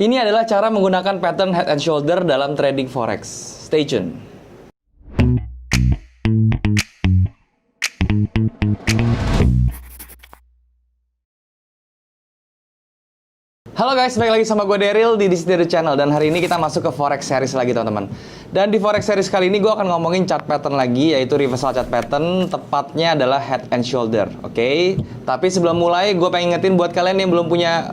Ini adalah cara menggunakan pattern head and shoulder dalam trading forex. Stay tune. Halo guys, balik lagi sama gue Daryl di Disney Channel. Dan hari ini kita masuk ke Forex Series lagi teman-teman. Dan di Forex Series kali ini gue akan ngomongin chart pattern lagi, yaitu reversal chart pattern. Tepatnya adalah head and shoulder, oke? Tapi sebelum mulai, gue pengen ingetin buat kalian yang belum punya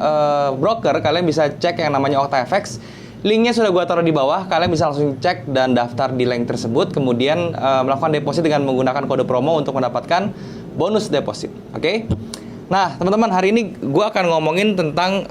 broker, kalian bisa cek yang namanya OctaFX. Linknya sudah gue taruh di bawah, kalian bisa langsung cek dan daftar di link tersebut. Kemudian melakukan deposit dengan menggunakan kode promo untuk mendapatkan bonus deposit, oke? Nah, teman-teman, hari ini gue akan ngomongin tentang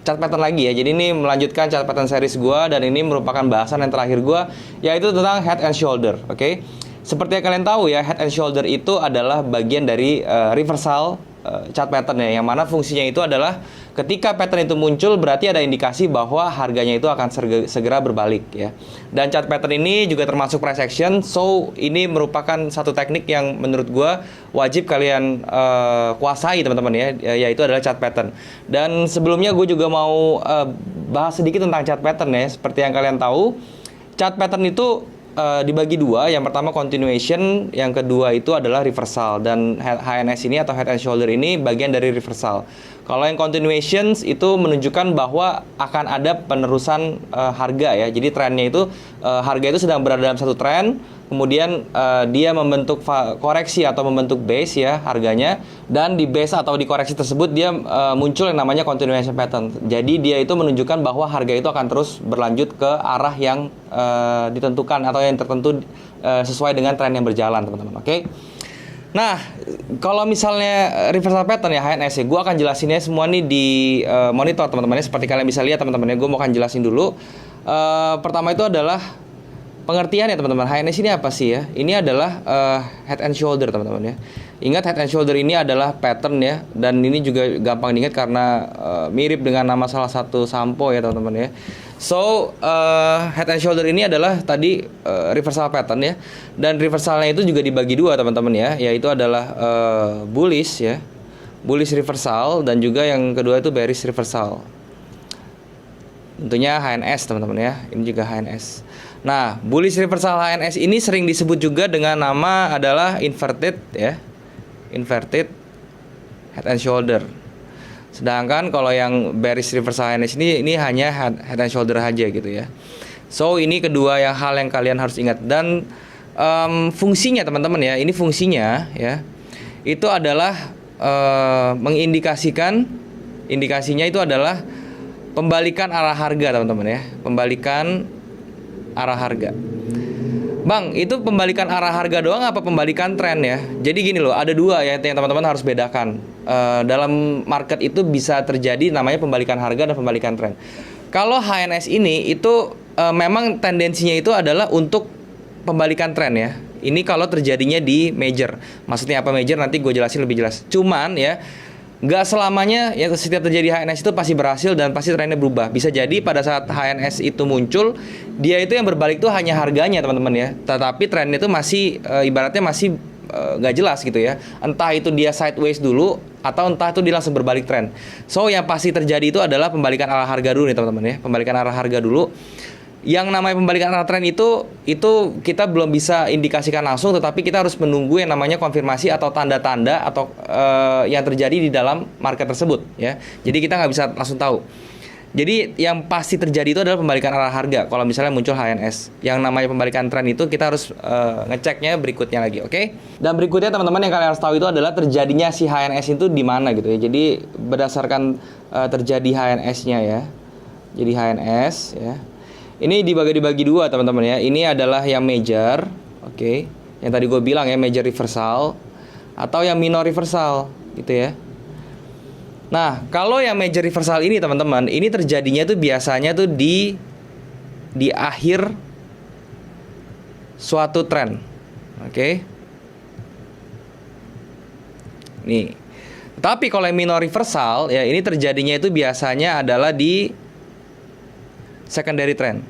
chart pattern lagi ya. Jadi ini melanjutkan chart pattern series gue, dan ini merupakan bahasan yang terakhir gue, yaitu tentang head and shoulder, oke? Seperti yang kalian tahu ya, head and shoulder itu adalah bagian dari reversal chart pattern ya, yang mana fungsinya itu adalah ketika pattern itu muncul berarti ada indikasi bahwa harganya itu akan segera berbalik ya. Dan chart pattern ini juga termasuk price action, so ini merupakan satu teknik yang menurut gue wajib kalian kuasai teman-teman ya, yaitu adalah chart pattern. Dan sebelumnya gue juga mau bahas sedikit tentang chart pattern ya. Seperti yang kalian tahu, chart pattern itu dibagi dua. Yang pertama continuation, yang kedua itu adalah reversal. Dan HNS ini atau head and shoulder ini bagian dari reversal. Kalau yang continuations itu menunjukkan bahwa akan ada penerusan harga ya. Jadi trennya itu harga itu sedang berada dalam satu tren, kemudian dia membentuk koreksi atau membentuk base ya harganya, dan di base atau di koreksi tersebut dia muncul yang namanya continuation pattern. Jadi dia itu menunjukkan bahwa harga itu akan terus berlanjut ke arah yang ditentukan atau yang tertentu sesuai dengan tren yang berjalan teman-teman, oke? Nah, kalau misalnya reversal pattern ya HNS ya, gue akan jelasinnya semua nih di monitor teman-teman. Seperti kalian bisa lihat teman-teman ya, gue mau akan jelasin dulu. Pertama itu adalah pengertian ya teman-teman. HNS ini apa sih ya? Ini adalah head and shoulder teman-teman ya. Ingat, head and shoulder ini adalah pattern ya, dan ini juga gampang diingat karena mirip dengan nama salah satu sampo ya teman-teman ya. So, head and shoulder ini adalah tadi reversal pattern ya. Dan reversalnya itu juga dibagi dua teman-teman ya, yaitu adalah bullish ya, bullish reversal, dan juga yang kedua itu bearish reversal. Tentunya HNS teman-teman ya, ini juga HNS. Nah, bullish reversal HNS ini sering disebut juga dengan nama adalah inverted ya, inverted head and shoulder. Sedangkan kalau yang bearish reversal HNS ini hanya head and shoulder aja gitu ya. So ini kedua hal yang kalian harus ingat. Dan fungsinya teman-teman ya, ini fungsinya ya, itu adalah mengindikasikan, indikasinya itu adalah pembalikan arah harga teman-teman ya, pembalikan arah harga. Bang, itu pembalikan arah harga doang apa pembalikan tren ya? Jadi gini loh, ada dua ya yang teman-teman harus bedakan. Dalam market itu bisa terjadi namanya pembalikan harga dan pembalikan tren. Kalau HNS ini itu memang tendensinya itu adalah untuk pembalikan tren ya. Ini kalau terjadinya di major. Maksudnya apa major? Nanti gue jelasin lebih jelas. Cuman ya, nggak selamanya ya setiap terjadi HNS itu pasti berhasil dan pasti trennya berubah. Bisa jadi pada saat HNS itu muncul, dia itu yang berbalik tuh hanya harganya teman-teman ya. Tetapi trennya itu masih ibaratnya masih nggak jelas gitu ya. Entah itu dia sideways dulu atau entah itu dia langsung berbalik tren. So yang pasti terjadi itu adalah pembalikan arah harga dulu nih teman-teman ya. Pembalikan arah harga dulu. Yang namanya pembalikan arah tren itu kita belum bisa indikasikan langsung, tetapi kita harus menunggu yang namanya konfirmasi atau tanda-tanda atau yang terjadi di dalam market tersebut ya. Jadi kita nggak bisa langsung tahu. Jadi yang pasti terjadi itu adalah pembalikan arah harga. Kalau misalnya muncul HNS, yang namanya pembalikan tren itu kita harus ngeceknya berikutnya lagi, oke? Dan berikutnya teman-teman yang kalian harus tahu itu adalah terjadinya si HNS itu di mana gitu ya. Jadi berdasarkan terjadi HNS-nya ya. Jadi HNS ya. Ini dibagi dua teman-teman ya. Ini adalah yang major, oke? Yang tadi gue bilang ya, major reversal atau yang minor reversal gitu ya. Nah, kalau yang major reversal ini teman-teman, ini terjadinya tuh biasanya tuh di akhir suatu tren. Oke? Nih. Tapi kalau yang minor reversal ya, ini terjadinya itu biasanya adalah di secondary trend.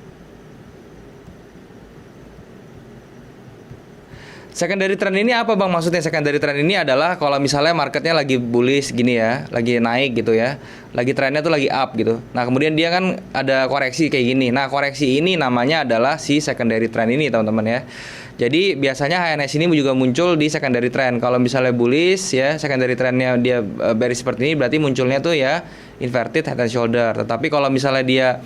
Secondary trend ini apa bang? Maksudnya secondary trend ini adalah kalau misalnya marketnya lagi bullish gini ya, lagi naik gitu ya, lagi trennya tuh lagi up gitu. Nah kemudian dia kan ada koreksi kayak gini. Nah koreksi ini namanya adalah si secondary trend ini teman-teman ya. Jadi biasanya HNS ini juga muncul di secondary trend. Kalau misalnya bullish ya, secondary trendnya dia bearish seperti ini, berarti munculnya tuh ya inverted head and shoulder. Tetapi kalau misalnya dia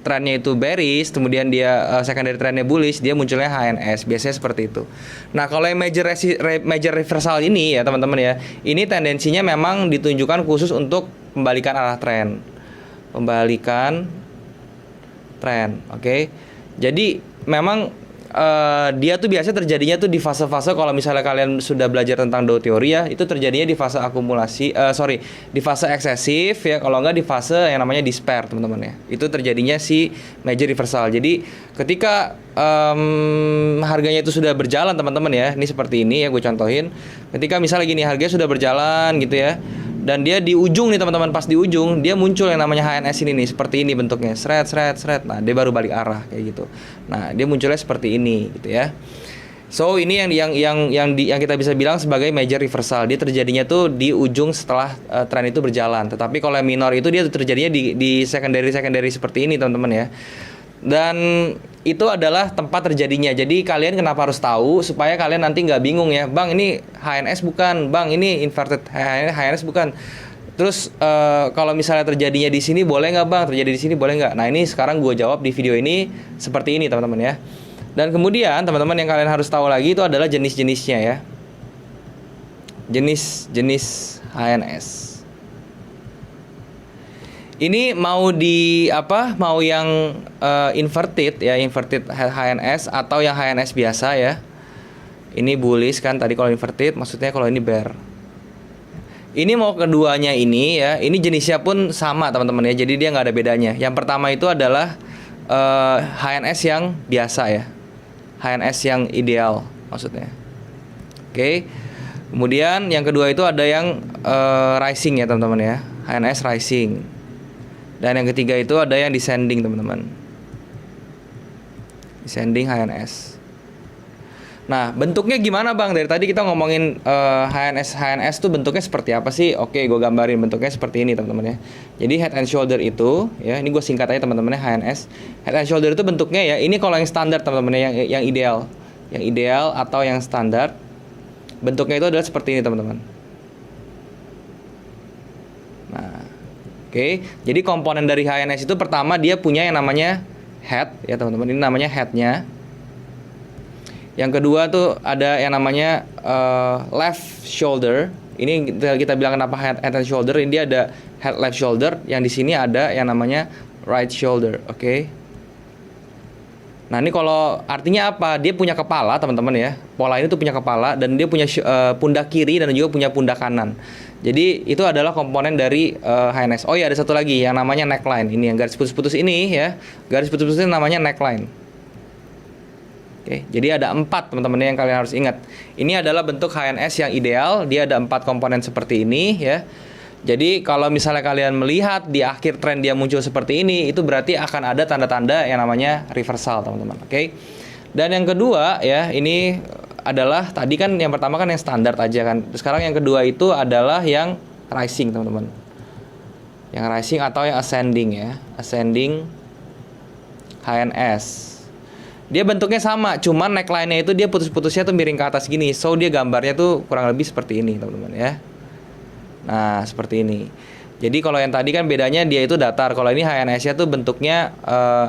trennya itu bearish, kemudian dia secondary trendnya bullish, dia munculnya HNS, biasanya seperti itu. Nah kalau yang major reversal ini ya teman-teman ya, ini tendensinya memang ditunjukkan khusus untuk pembalikan arah tren, oke. Jadi memang dia tuh biasanya terjadinya tuh di fase-fase, kalau misalnya kalian sudah belajar tentang Dow teori ya, itu terjadinya di fase akumulasi, di fase eksesif ya, kalau nggak di fase yang namanya despair teman-teman ya. Itu terjadinya si major reversal. Jadi ketika harganya itu sudah berjalan teman-teman ya, ini seperti ini ya, gue contohin. Ketika misalnya gini, harganya sudah berjalan gitu ya, dan dia di ujung nih teman-teman, pas di ujung dia muncul yang namanya HNS ini nih, seperti ini bentuknya, seret. Nah dia baru balik arah kayak gitu. Nah dia munculnya seperti ini gitu ya. So ini yang kita bisa bilang sebagai major reversal. Dia terjadinya tuh di ujung setelah tren itu berjalan. Tetapi kalau yang minor itu dia terjadinya di secondary seperti ini teman-teman ya. Dan itu adalah tempat terjadinya. Jadi kalian kenapa harus tahu, supaya kalian nanti nggak bingung ya, bang ini HNS bukan, bang ini inverted HNS bukan. Terus kalau misalnya terjadinya di sini boleh nggak bang, terjadi di sini boleh nggak? Nah ini sekarang gue jawab di video ini seperti ini teman-teman ya. Dan kemudian teman-teman yang kalian harus tahu lagi itu adalah jenis-jenisnya ya, jenis HNS. Ini mau di apa? Mau yang inverted ya, inverted HNS atau yang HNS biasa ya. Ini bullish kan tadi kalau inverted, maksudnya kalau ini bear. Ini mau keduanya ini ya, ini jenisnya pun sama teman-teman ya. Jadi dia nggak ada bedanya. Yang pertama itu adalah HNS yang biasa ya, HNS yang ideal maksudnya. Oke. Kemudian yang kedua itu ada yang rising ya teman-teman ya, HNS rising. Dan yang ketiga itu ada yang descending teman-teman, descending HNS. Nah bentuknya gimana bang? Dari tadi kita ngomongin HNS tuh bentuknya seperti apa sih? Oke, gue gambarin bentuknya seperti ini teman-teman ya. Jadi head and shoulder itu ya, ini gue singkat aja teman-teman ya, HNS. Head and shoulder itu bentuknya ya, ini kalau yang standar teman-teman ya, yang ideal atau yang standar, bentuknya itu adalah seperti ini teman-teman. Nah oke, jadi komponen dari HNS itu pertama dia punya yang namanya head ya teman-teman, ini namanya headnya. Yang kedua tuh ada yang namanya left shoulder. Ini kita bilang kenapa head and shoulder. Ini dia ada head left shoulder. Yang di sini ada yang namanya right shoulder. Oke. Nah ini kalau artinya apa? Dia punya kepala teman-teman ya. Pola ini tuh punya kepala dan dia punya pundak kiri dan juga punya pundak kanan. Jadi itu adalah komponen dari HNS. Oh iya, ada satu lagi yang namanya neckline. Ini yang garis putus-putus ini ya. Garis putus-putus ini namanya neckline. Oke, jadi ada 4 teman-teman yang kalian harus ingat. Ini adalah bentuk HNS yang ideal. Dia ada 4 komponen seperti ini ya. Jadi kalau misalnya kalian melihat di akhir tren dia muncul seperti ini, itu berarti akan ada tanda-tanda yang namanya reversal teman-teman. Oke. Dan yang kedua ya, ini adalah tadi kan yang pertama kan yang standar aja kan. Sekarang yang kedua itu adalah yang rising teman-teman. Yang rising atau yang ascending ya, ascending HNS. Dia bentuknya sama, cuman neckline-nya itu dia putus-putusnya tuh miring ke atas gini. So dia gambarnya tuh kurang lebih seperti ini teman-teman ya. Nah seperti ini. Jadi kalau yang tadi kan bedanya dia itu datar. Kalau ini HNS-nya tuh bentuknya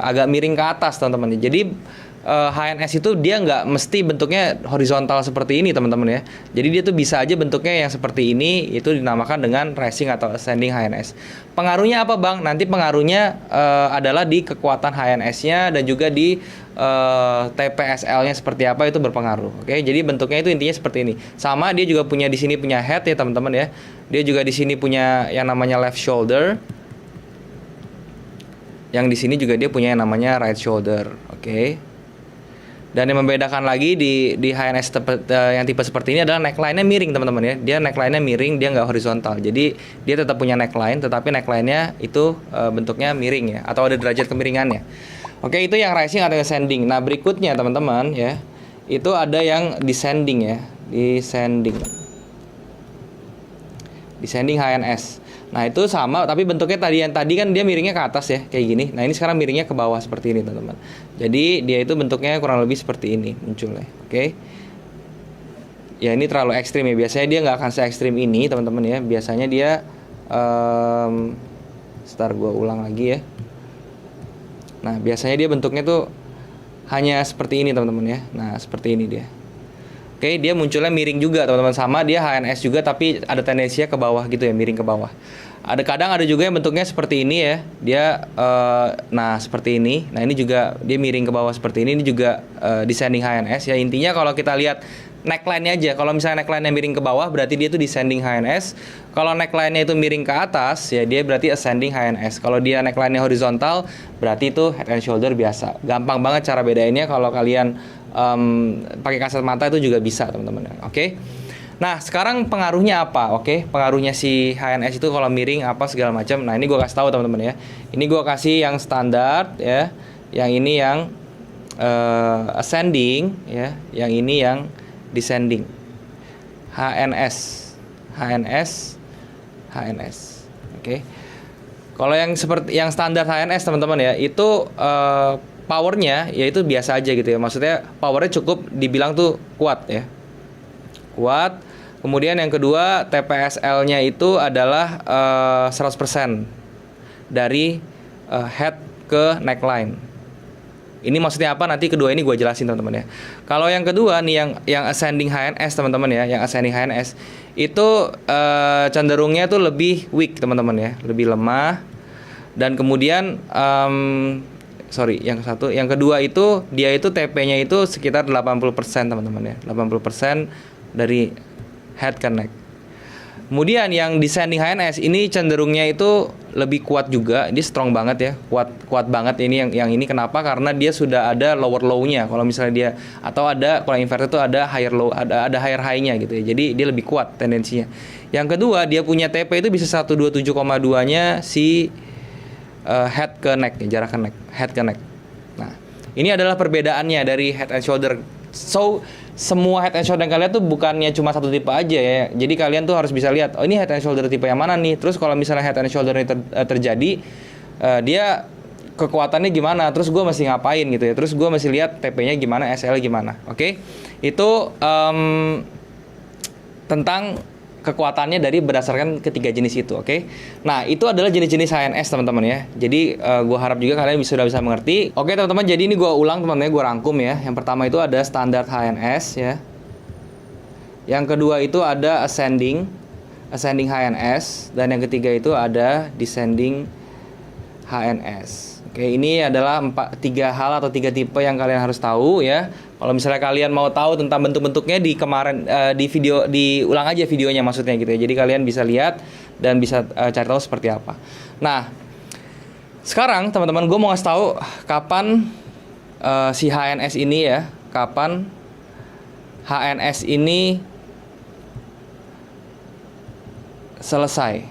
agak miring ke atas teman-teman. Jadi HNS itu dia nggak mesti bentuknya horizontal seperti ini teman-teman ya. Jadi dia tuh bisa aja bentuknya yang seperti ini, itu dinamakan dengan rising atau ascending HNS. Pengaruhnya apa bang? Nanti pengaruhnya adalah di kekuatan HNS-nya dan juga di TPSL-nya seperti apa, itu berpengaruh. Oke, jadi bentuknya itu intinya seperti ini. Sama dia juga punya di sini punya head ya teman-teman ya. Dia juga di sini punya yang namanya left shoulder. Yang di sini juga dia punya yang namanya right shoulder. Oke. Dan yang membedakan lagi di HNS yang tipe seperti ini adalah neckline-nya miring teman-teman ya. Dia neckline-nya miring, dia nggak horizontal. Jadi dia tetap punya neckline, tetapi neckline-nya itu bentuknya miring ya, atau ada derajat kemiringannya. Oke, itu yang rising atau ascending. Nah berikutnya teman-teman ya, itu ada yang descending ya, descending HNS. Nah itu sama, tapi bentuknya tadi kan dia miringnya ke atas ya, kayak gini. Nah ini sekarang miringnya ke bawah seperti ini teman-teman. Jadi dia itu bentuknya kurang lebih seperti ini munculnya. Oke. Ya ini terlalu ekstrim ya. Biasanya dia nggak akan se-ekstrim ini teman-teman ya. Biasanya dia, sebentar gue ulang lagi ya. Nah biasanya dia bentuknya tuh hanya seperti ini teman-teman ya. Nah seperti ini dia. Oke, dia munculnya miring juga teman-teman, sama dia HNS juga tapi ada tendensinya ke bawah gitu ya, miring ke bawah. Kadang ada juga yang bentuknya seperti ini ya. Dia nah seperti ini. Nah, ini juga dia miring ke bawah seperti ini. Ini juga descending HNS ya. Intinya kalau kita lihat neckline-nya aja. Kalau misalnya neckline-nya miring ke bawah berarti dia itu descending HNS. Kalau neckline-nya itu miring ke atas ya dia berarti ascending HNS. Kalau dia neckline-nya horizontal berarti itu head and shoulder biasa. Gampang banget cara bedainnya, kalau kalian pakai kasat mata itu juga bisa teman-teman. Oke. Nah sekarang pengaruhnya apa? Oke, pengaruhnya si HNS itu kalau miring apa segala macam. Nah ini gue kasih tahu teman-teman ya. Ini gue kasih yang standar ya. Yang ini yang ascending ya. Yang ini yang descending. HNS. Oke. Kalau yang seperti yang standar HNS teman-teman ya, itu powernya ya itu biasa aja gitu ya. Maksudnya powernya cukup dibilang tuh kuat ya. Kuat. Kemudian yang kedua TPSL-nya itu adalah 100% dari head ke neckline. Ini maksudnya apa? Nanti kedua ini gue jelasin teman-teman ya. Kalau yang kedua nih yang ascending HNS teman-teman ya, yang ascending HNS itu cenderungnya tuh lebih weak teman-teman ya, lebih lemah. Dan kemudian yang kedua itu dia itu TP-nya itu sekitar 80% teman-teman ya. 80% dari head ke neck. Kemudian yang descending HNS ini cenderungnya itu lebih kuat juga, dia strong banget ya, kuat banget ini yang ini kenapa? Karena dia sudah ada lower low-nya. Kalau misalnya dia atau ada kalau inverted itu ada higher low, ada higher high-nya gitu ya. Jadi dia lebih kuat tendensinya. Yang kedua dia punya TP itu bisa 127,2-nya si head ke neck, jarak ke neck, head ke neck. Nah, ini adalah perbedaannya dari head and shoulder. So, semua head and shoulder yang kalian tuh bukannya cuma satu tipe aja ya. Jadi kalian tuh harus bisa lihat, oh ini head and shoulder tipe yang mana nih. Terus kalau misalnya head and shoulder ini terjadi, dia kekuatannya gimana. Terus gue mesti ngapain gitu ya. Terus gue mesti lihat TP-nya gimana, SL gimana. Oke? Itu tentang kekuatannya dari berdasarkan ketiga jenis itu, oke? Nah, itu adalah jenis-jenis HNS teman-teman ya. Jadi gue harap juga kalian sudah bisa mengerti. Oke teman-teman, jadi ini gue ulang teman-teman, gue rangkum ya. Yang pertama itu ada standar HNS ya. Yang kedua itu ada ascending HNS, dan yang ketiga itu ada descending HNS. Oke, ini adalah 3 hal atau 3 tipe yang kalian harus tahu ya. Kalau misalnya kalian mau tahu tentang bentuk-bentuknya di kemarin di video, diulang aja videonya maksudnya gitu ya. Jadi kalian bisa lihat dan bisa cari tahu seperti apa. Nah, sekarang teman-teman gue mau ngasih tahu kapan si HNS ini ya, kapan HNS ini selesai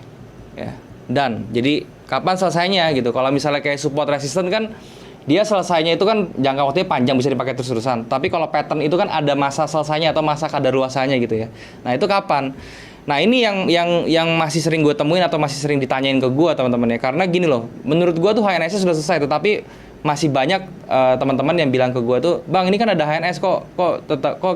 ya. Dan jadi kapan selesainya gitu. Kalau misalnya kayak support resistance kan dia selesainya itu kan jangka waktunya panjang, bisa dipakai terus-terusan. Tapi kalau pattern itu kan ada masa selesainya atau masa kadaluarsanya gitu ya. Nah, itu kapan? Nah, ini yang masih sering gue temuin atau masih sering ditanyain ke gue teman-teman ya. Karena gini loh, menurut gue tuh HNS-nya sudah selesai, tetapi masih banyak teman-teman yang bilang ke gue tuh, "Bang, ini kan ada HNS kok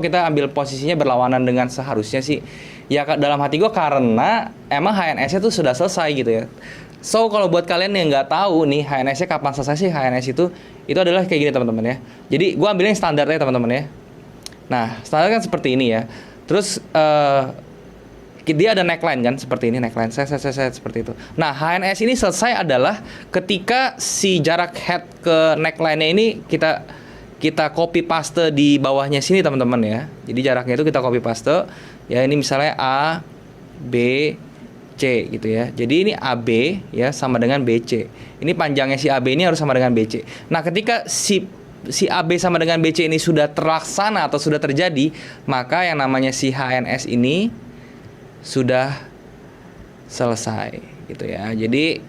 kita ambil posisinya berlawanan dengan seharusnya sih." Ya dalam hati gue karena emang HNS-nya tuh sudah selesai gitu ya. So, kalau buat kalian yang nggak tahu nih HNS-nya kapan selesai sih, HNS itu adalah kayak gini teman-teman ya. Jadi, gue ambil yang standarnya teman-teman ya. Nah, standar kan seperti ini ya. Terus, dia ada neckline kan, seperti ini neckline, seperti itu. Nah, HNS ini selesai adalah ketika si jarak head ke neckline-nya ini kita copy paste di bawahnya sini teman-teman ya. Jadi, jaraknya itu kita copy paste. Ya, ini misalnya A, B, C gitu ya. Jadi ini AB ya sama dengan BC. Ini panjangnya si AB ini harus sama dengan BC. Nah, ketika si AB sama dengan BC ini sudah terlaksana atau sudah terjadi, maka yang namanya si HNS ini sudah selesai gitu ya. Jadi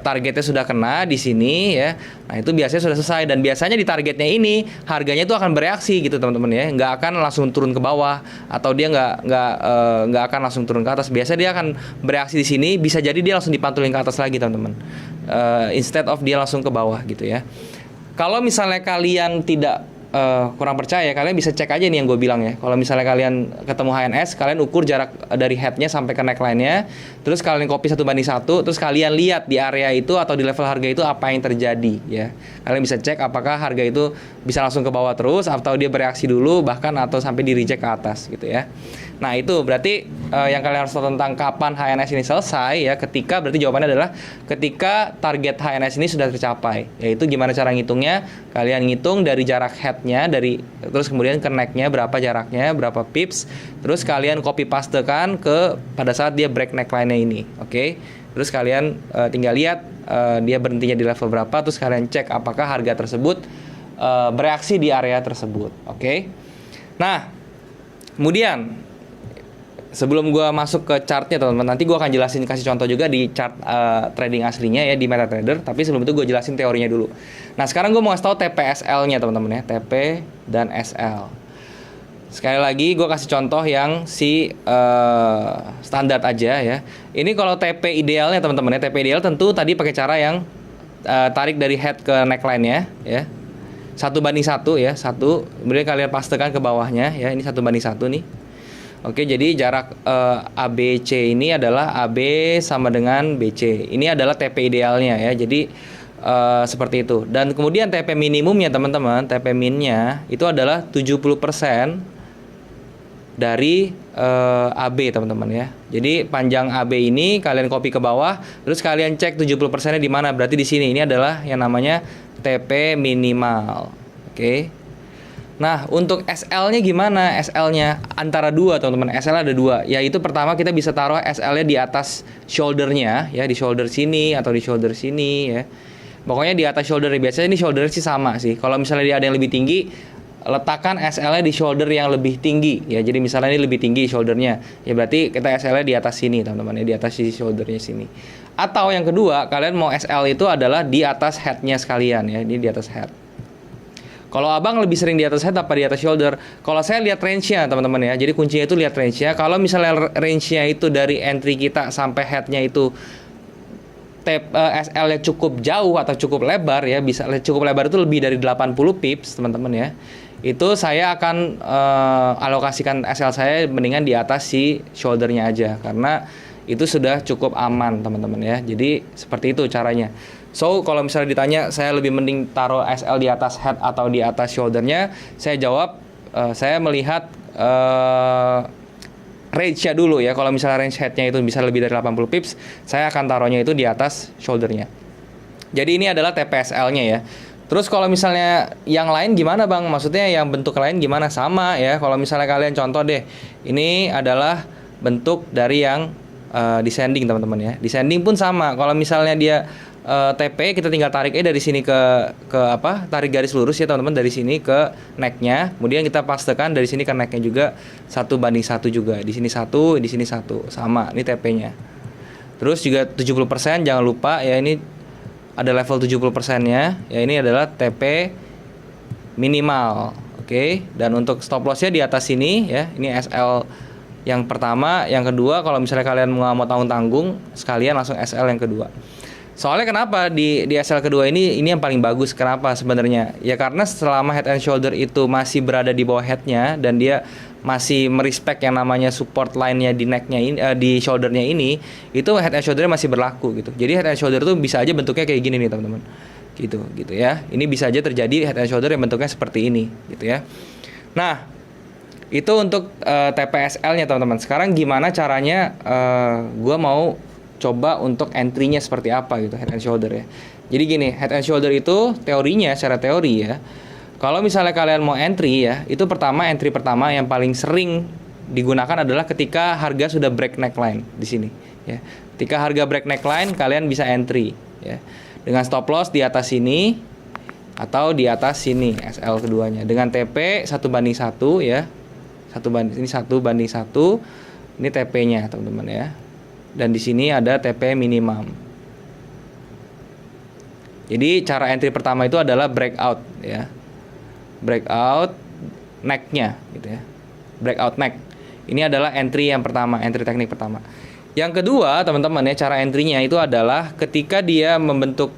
targetnya sudah kena di sini ya. Nah, itu biasanya sudah selesai, dan biasanya di targetnya ini harganya itu akan bereaksi gitu teman-teman ya. Nggak akan langsung turun ke bawah, atau dia nggak akan langsung turun ke atas. Biasanya dia akan bereaksi di sini, bisa jadi dia langsung dipantulin ke atas lagi teman-teman. Instead of dia langsung ke bawah gitu ya. Kalau misalnya kalian tidak kurang percaya, kalian bisa cek aja nih yang gue bilang ya. Kalau misalnya kalian ketemu HNS, kalian ukur jarak dari headnya sampai ke neckline-nya, terus kalian copy 1:1, terus kalian lihat di area itu atau di level harga itu apa yang terjadi ya. Kalian bisa cek apakah harga itu bisa langsung ke bawah terus, atau dia bereaksi dulu bahkan, atau sampai di reject ke atas gitu ya. Nah, itu berarti yang kalian harus tahu tentang kapan HNS ini selesai ya. Ketika, berarti jawabannya adalah ketika target HNS ini sudah tercapai. Yaitu gimana cara ngitungnya? Kalian ngitung dari jarak headnya, terus kemudian ke necknya berapa jaraknya, berapa pips, terus kalian copy pastekan ke pada saat dia break neckline-nya ini, oke? Terus kalian tinggal lihat dia berhentinya di level berapa, terus kalian cek apakah harga tersebut bereaksi di area tersebut, oke? Nah, kemudian sebelum gue masuk ke chartnya teman-teman, nanti gue akan jelasin, kasih contoh juga di chart trading aslinya ya di MetaTrader. Tapi sebelum itu gue jelasin teorinya dulu. Nah, sekarang gue mau kasih tahu TP/SL-nya teman-teman ya, TP dan SL. Sekali lagi gue kasih contoh yang standar aja ya. Ini kalau TP idealnya teman-teman ya, TP ideal tentu tadi pakai cara yang tarik dari head ke neckline-nya ya. 1:1 ya, kemudian kalian pastekan ke bawahnya ya, ini 1:1 nih. Oke, jadi jarak ABC ini adalah AB sama dengan BC. Ini adalah TP idealnya ya. Jadi seperti itu. Dan kemudian TP minimumnya teman-teman, TP minnya itu adalah 70% dari AB teman-teman ya. Jadi panjang AB ini kalian copy ke bawah, terus kalian cek 70%-nya di mana. Berarti di sini. Ini adalah yang namanya TP minimal. Oke. Nah, untuk SL-nya gimana? SL-nya antara dua, teman-teman. SL ada dua. Yaitu pertama kita bisa taruh SL-nya di atas shoulder-nya, ya, di shoulder sini atau di shoulder sini, ya. Pokoknya di atas shoulder. Biasanya ini shoulder sih sama sih. Kalau misalnya dia ada yang lebih tinggi, letakkan SL-nya di shoulder yang lebih tinggi, ya. Jadi misalnya ini lebih tinggi shoulder-nya, ya berarti kita SL-nya di atas sini, teman-teman, ya, di atas sisi shoulder-nya sini. Atau yang kedua, kalian mau SL itu adalah di atas head-nya sekalian, ya. Ini di atas head. Kalau abang lebih sering di atas head apa di atas shoulder? Kalau saya lihat range-nya teman-teman ya. Jadi kuncinya itu lihat range-nya. Kalau misalnya range-nya itu dari entry kita sampai head-nya itu SL-nya cukup jauh atau cukup lebar ya, bisa cukup lebar itu lebih dari 80 pips teman-teman ya. Itu saya akan alokasikan SL saya mendingan di atas si shoulder-nya aja, karena itu sudah cukup aman teman-teman ya. Jadi seperti itu caranya. So, kalau misalnya ditanya saya lebih mending taruh SL di atas head atau di atas shoulder-nya, saya jawab saya melihat range-nya dulu ya. Kalau misalnya range head-nya itu bisa lebih dari 80 pips, saya akan taruhnya itu di atas shoulder-nya. Jadi ini adalah TPSL-nya ya. Terus kalau misalnya yang lain gimana bang? Maksudnya yang bentuk lain gimana? Sama ya. Kalau misalnya kalian contoh deh, ini adalah bentuk dari yang descending teman-teman ya. Descending pun sama. Kalau misalnya dia TP, kita tinggal tarik dari sini ke tarik garis lurus ya teman-teman, dari sini ke necknya, kemudian kita pastekan dari sini ke necknya juga 1:1 juga, di sini 1, di sini 1, sama, ini TP-nya. Terus juga 70%, jangan lupa ya, ini ada level 70%-nya ya, ini adalah TP minimal. Oke. Dan untuk stop loss-nya di atas sini ya, ini SL yang pertama, yang kedua kalau misalnya kalian mau tanggung-tanggung sekalian langsung SL yang kedua. Soalnya kenapa di SL kedua ini yang paling bagus, kenapa sebenarnya? Ya karena selama head and shoulder itu masih berada di bawah headnya dan dia masih merespek yang namanya support line-nya di necknya ini, di shoulder-nya ini, itu head and shoulder masih berlaku gitu. Jadi head and shoulder itu bisa aja bentuknya kayak gini nih teman-teman. Gitu ya. Ini bisa aja terjadi head and shoulder yang bentuknya seperti ini gitu ya. Nah, itu untuk TPSL-nya teman-teman. Sekarang gimana caranya gua mau coba untuk entry-nya seperti apa gitu, head and shoulder ya. Jadi gini, head and shoulder itu teorinya, secara teori ya, kalau misalnya kalian mau entry ya, itu entry pertama yang paling sering digunakan adalah ketika harga sudah break neckline di sini ya. Ketika harga break neckline, kalian bisa entry ya. Dengan stop loss di atas sini atau di atas sini SL keduanya. Dengan TP 1:1 ya. Ini 1:1. Ini TP-nya teman-teman ya. Dan di sini ada TP minimum. Jadi cara entry pertama itu adalah breakout ya. Breakout neck-nya gitu ya. Breakout neck. Ini adalah entry yang pertama, entry teknik pertama. Yang kedua, teman-teman ya, cara entry-nya itu adalah ketika dia membentuk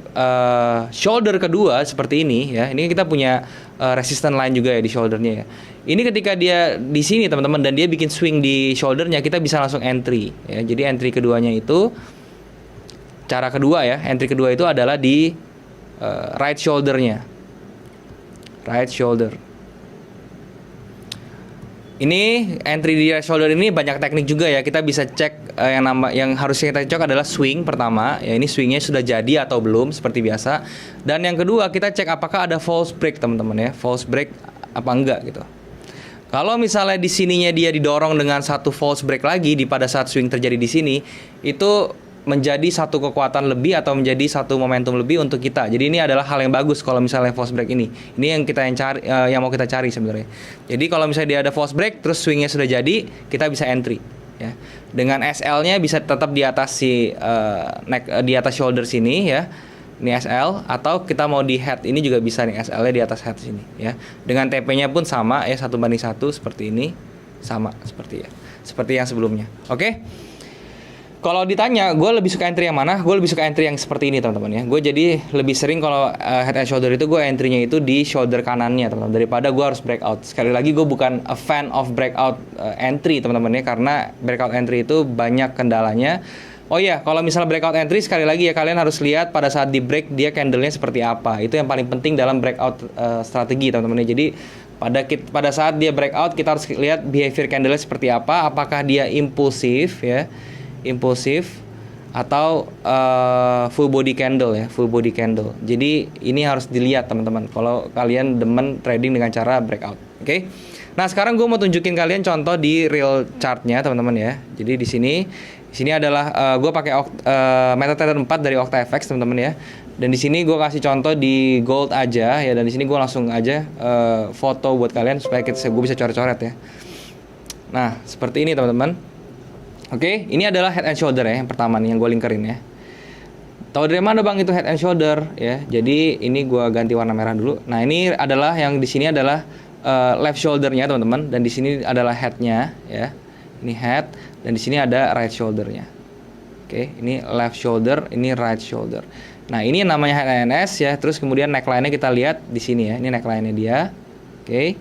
shoulder kedua seperti ini ya. Ini kita punya resistance line juga ya di shoulder-nya ya. Ini ketika dia di sini teman-teman dan dia bikin swing di shoulder-nya, kita bisa langsung entry ya. Jadi entry keduanya itu cara kedua ya, entry kedua itu adalah di right shoulder-nya. Right shoulder. Ini entry di right shoulder ini banyak teknik juga ya. Kita bisa cek yang harusnya kita cek adalah swing pertama. Ya, ini swingnya sudah jadi atau belum seperti biasa. Dan yang kedua kita cek apakah ada false break teman-teman ya. False break apa enggak gitu. Kalau misalnya di sininya dia didorong dengan satu false break lagi pada saat swing terjadi di sini, itu menjadi satu kekuatan lebih atau menjadi satu momentum lebih untuk kita. Jadi ini adalah hal yang bagus kalau misalnya false break ini. Ini yang kita cari, yang mau kita cari sebenarnya. Jadi kalau misalnya dia ada false break, terus swingnya sudah jadi, kita bisa entry. Ya. Dengan SL-nya bisa tetap di atas si neck, di atas shoulder sini ya. Ini SL, atau kita mau di head ini juga bisa nih, SL-nya di atas head sini ya. Dengan TP-nya pun sama ya, 1:1 seperti ini, sama seperti ya, seperti yang sebelumnya. Oke. Kalau ditanya, gue lebih suka entry yang mana? Gue lebih suka entry yang seperti ini teman-teman ya. Gue jadi lebih sering kalau head and shoulder itu gue entry-nya itu di shoulder kanannya teman-teman, daripada gue harus breakout. Sekali lagi gue bukan a fan of breakout entry teman-teman ya, karena breakout entry itu banyak kendalanya. Oh iya, kalau misalnya breakout entry sekali lagi ya, kalian harus lihat pada saat di break dia candle-nya seperti apa. Itu yang paling penting dalam breakout strategi teman-teman ya. Jadi pada saat dia breakout kita harus lihat behavior candle-nya seperti apa. Apakah dia impulsif ya, impulsif atau full body candle ya, full body candle. Jadi ini harus dilihat teman-teman kalau kalian demen trading dengan cara breakout. Oke. Nah, sekarang gue mau tunjukin kalian contoh di real chartnya teman-teman ya. Jadi di sini adalah gue pakai MetaTrader 4 dari OctaFX teman-teman ya. Dan di sini gue kasih contoh di gold aja ya, dan di sini gue langsung aja foto buat kalian supaya gue bisa coret-coret ya. Nah, seperti ini teman-teman. Oke, ini adalah head and shoulder ya, yang pertama nih yang gue lingkarin ya. Tahu dari mana bang itu head and shoulder ya? Jadi ini gue ganti warna merah dulu. Nah ini adalah yang di sini adalah left shouldernya teman-teman, dan di sini adalah headnya ya. Ini head, dan di sini ada right shouldernya. Oke, ini left shoulder, ini right shoulder. Nah ini yang namanya head and S ya. Terus kemudian neckline-nya kita lihat di sini ya. Ini neckline-nya dia. Oke.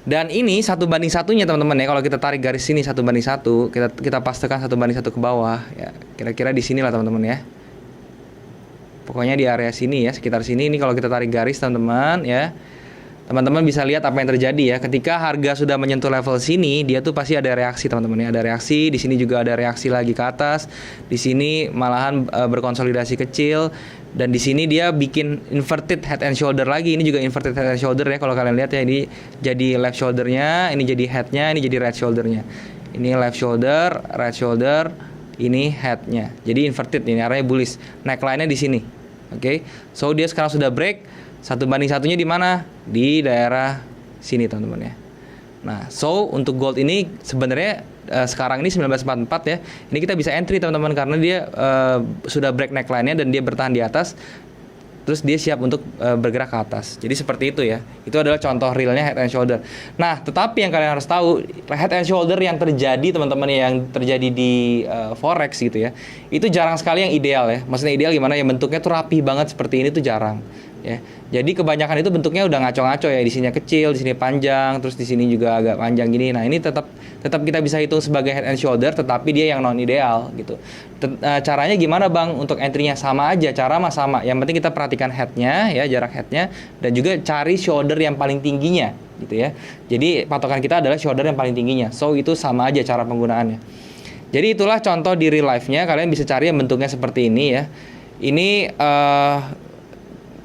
Dan ini 1:1 teman-teman ya. Kalau kita tarik garis sini 1:1, kita pastekan 1:1 ke bawah ya. Kira-kira di sini lah teman-teman ya. Pokoknya di area sini ya, sekitar sini. Ini kalau kita tarik garis teman-teman ya, teman-teman bisa lihat apa yang terjadi ya. Ketika harga sudah menyentuh level sini, dia tuh pasti ada reaksi teman-teman ya. Ada reaksi, di sini juga ada reaksi lagi ke atas. Di sini malahan berkonsolidasi kecil. Dan di sini dia bikin inverted head and shoulder lagi. Ini juga inverted head and shoulder ya. Kalau kalian lihat ya, ini jadi left shouldernya, ini jadi headnya, ini jadi right shouldernya. Ini left shoulder, right shoulder, ini headnya. Jadi inverted, ini arahnya bullish. Neckline-nya di sini. Oke. So dia sekarang sudah break. 1:1-nya di mana? Di daerah sini teman-teman ya. Nah, so untuk gold ini sebenarnya sekarang ini 1944 ya. Ini kita bisa entry teman-teman karena dia sudah break neckline-nya dan dia bertahan di atas. Terus dia siap untuk bergerak ke atas. Jadi seperti itu ya. Itu adalah contoh realnya head and shoulder. Nah, tetapi yang kalian harus tahu, head and shoulder yang terjadi teman-teman yang terjadi di forex gitu ya. Itu jarang sekali yang ideal ya. Maksudnya ideal gimana ya, bentuknya tuh rapi banget seperti ini tuh jarang. Ya, jadi kebanyakan itu bentuknya udah ngaco-ngaco ya, di sini kecil, di sini panjang, terus di sini juga agak panjang gini. Nah ini tetap kita bisa hitung sebagai head and shoulder, tetapi dia yang non ideal gitu. Caranya gimana bang untuk entry-nya? Sama aja, cara mah sama. Yang penting kita perhatikan headnya ya, jarak headnya, dan juga cari shoulder yang paling tingginya gitu ya. Jadi patokan kita adalah shoulder yang paling tingginya. So itu sama aja cara penggunaannya. Jadi itulah contoh di real life-nya. Kalian bisa cari yang bentuknya seperti ini ya. Ini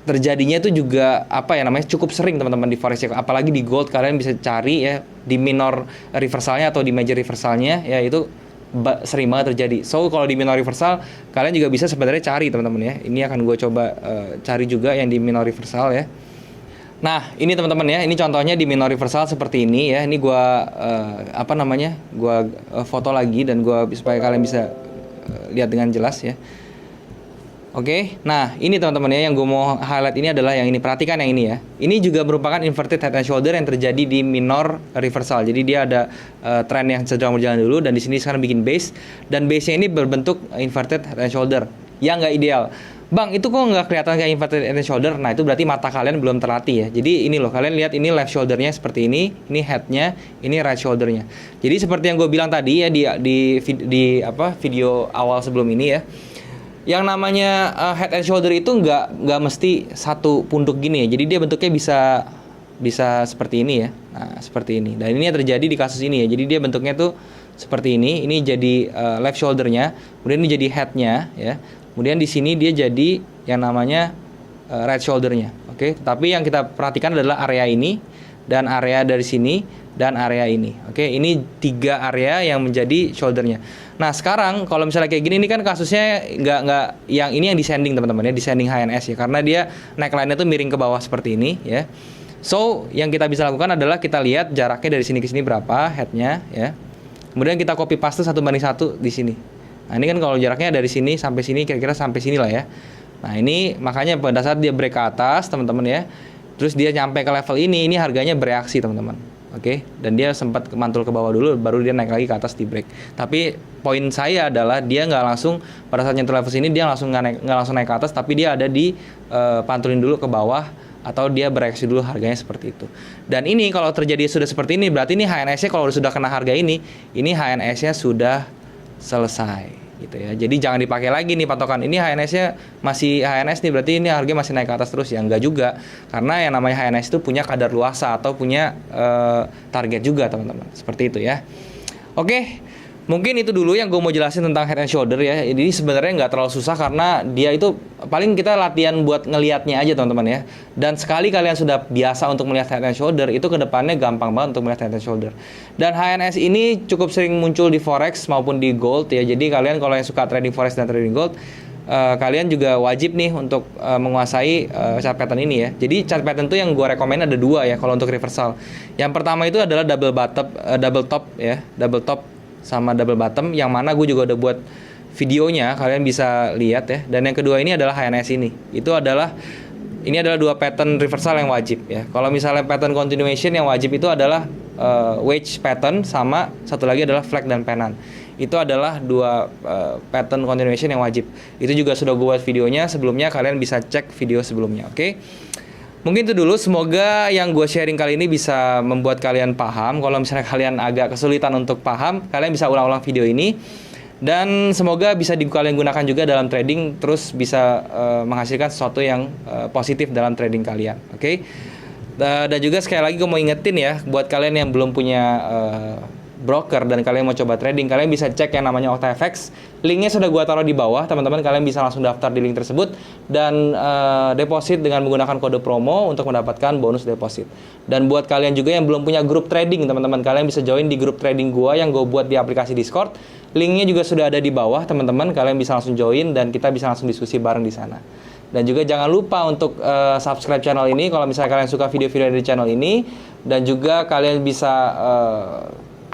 terjadinya itu juga apa ya namanya, cukup sering teman-teman di forex, apalagi di gold. Kalian bisa cari ya di minor reversalnya atau di major reversalnya ya, itu sering banget terjadi. So kalau di minor reversal kalian juga bisa sebenarnya cari teman-teman ya. Ini akan gue coba cari juga yang di minor reversal ya. Nah ini teman-teman ya, ini contohnya di minor reversal seperti ini ya. Ini gue foto lagi dan gue supaya kalian bisa lihat dengan jelas ya. Oke, nah ini teman-teman ya yang gue mau highlight ini adalah yang ini. Perhatikan yang ini ya. Ini juga merupakan inverted head and shoulder yang terjadi di minor reversal. Jadi dia ada tren yang sedang berjalan dulu dan di sini sekarang bikin base dan base-nya ini berbentuk inverted head and shoulder yang nggak ideal. Bang, itu kok nggak kelihatan kayak inverted head and shoulder? Nah itu berarti mata kalian belum terlatih ya. Jadi ini loh, kalian lihat ini left shouldernya seperti ini headnya, ini right shouldernya. Jadi seperti yang gue bilang tadi ya di video awal sebelum ini ya. Yang namanya head and shoulder itu nggak mesti satu punduk gini ya. Jadi dia bentuknya bisa seperti ini ya. Nah, seperti ini. Dan ini yang terjadi di kasus ini ya. Jadi dia bentuknya tuh seperti ini. Ini jadi left shouldernya, kemudian ini jadi headnya ya. Kemudian di sini dia jadi yang namanya right shouldernya. Oke, tapi yang kita perhatikan adalah area ini dan area dari sini dan area ini. Oke, ini 3 area yang menjadi shouldernya. Nah sekarang kalau misalnya kayak gini, ini kan kasusnya nggak yang ini yang descending teman-teman ya, descending HNS ya, karena dia neckline-nya tuh miring ke bawah seperti ini ya. So yang kita bisa lakukan adalah kita lihat jaraknya dari sini ke sini berapa headnya ya. Kemudian kita copy paste 1:1 di sini. Nah ini kan kalau jaraknya dari sini sampai sini kira-kira sampai sini lah ya. Nah ini makanya pada saat dia break ke atas teman-teman ya, terus dia nyampe ke level ini harganya bereaksi teman-teman. Oke, dan dia sempat mantul ke bawah dulu, baru dia naik lagi ke atas di break. Tapi poin saya adalah dia nggak langsung pada saat nyentuh level sini dia nggak langsung naik ke atas, tapi dia ada di pantulin dulu ke bawah atau dia bereaksi dulu harganya seperti itu. Dan ini kalau terjadi sudah seperti ini, berarti ini HNS-nya kalau sudah kena harga ini HNS-nya sudah selesai. Gitu ya. Jadi jangan dipakai lagi nih patokan. Ini HNS-nya masih HNS nih, berarti ini harga masih naik ke atas terus ya. Enggak juga. Karena yang namanya HNS itu punya kadar luasa atau punya target juga, teman-teman. Seperti itu ya. Oke. Mungkin itu dulu yang gue mau jelasin tentang head and shoulder ya. Ini sebenarnya nggak terlalu susah karena dia itu paling kita latihan buat ngelihatnya aja teman-teman ya. Dan sekali kalian sudah biasa untuk melihat head and shoulder, itu kedepannya gampang banget untuk melihat head and shoulder. Dan HNS ini cukup sering muncul di forex maupun di gold ya. Jadi kalian kalau yang suka trading forex dan trading gold, kalian juga wajib nih untuk menguasai chart pattern ini ya. Jadi chart pattern itu yang gue rekomen ada 2 ya kalau untuk reversal. Yang pertama itu adalah double top ya, double top sama double bottom, yang mana gue juga udah buat videonya, kalian bisa lihat ya. Dan yang kedua ini adalah HNS ini. Ini adalah 2 pattern reversal yang wajib ya. Kalau misalnya pattern continuation yang wajib itu adalah wedge pattern, sama satu lagi adalah flag dan pennant. Itu adalah 2 pattern continuation yang wajib. Itu juga sudah gue buat videonya sebelumnya, kalian bisa cek video sebelumnya. Oke. Mungkin itu dulu, semoga yang gue sharing kali ini bisa membuat kalian paham. Kalau misalnya kalian agak kesulitan untuk paham, kalian bisa ulang-ulang video ini. Dan semoga bisa kalian gunakan juga dalam trading, terus bisa menghasilkan sesuatu yang positif dalam trading kalian. Oke? Dan juga sekali lagi gue mau ingetin ya, buat kalian yang belum punya broker dan kalian mau coba trading, kalian bisa cek yang namanya OctaFX. Linknya sudah gua taruh di bawah, teman-teman. Kalian bisa langsung daftar di link tersebut dan deposit dengan menggunakan kode promo untuk mendapatkan bonus deposit. Dan buat kalian juga yang belum punya grup trading, teman-teman, kalian bisa join di grup trading gua yang gua buat di aplikasi Discord. Linknya juga sudah ada di bawah, teman-teman. Kalian bisa langsung join dan kita bisa langsung diskusi bareng di sana. Dan juga jangan lupa untuk subscribe channel ini kalau misalnya kalian suka video-video dari channel ini, dan juga kalian bisa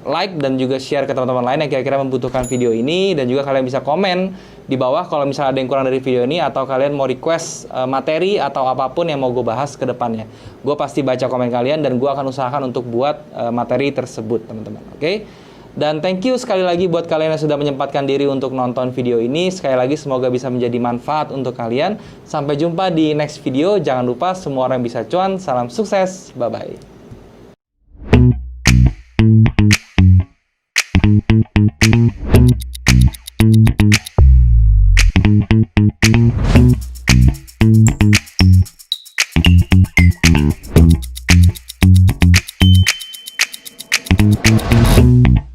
like dan juga share ke teman-teman lain yang kira-kira membutuhkan video ini, dan juga kalian bisa komen di bawah kalau misalnya ada yang kurang dari video ini atau kalian mau request materi atau apapun yang mau gue bahas ke depannya. Gue pasti baca komen kalian dan gue akan usahakan untuk buat materi tersebut, teman-teman. Oke? Dan thank you sekali lagi buat kalian yang sudah menyempatkan diri untuk nonton video ini. Sekali lagi semoga bisa menjadi manfaat untuk kalian. Sampai jumpa di next video. Jangan lupa semua orang bisa cuan. Salam sukses. Bye-bye. Thank you.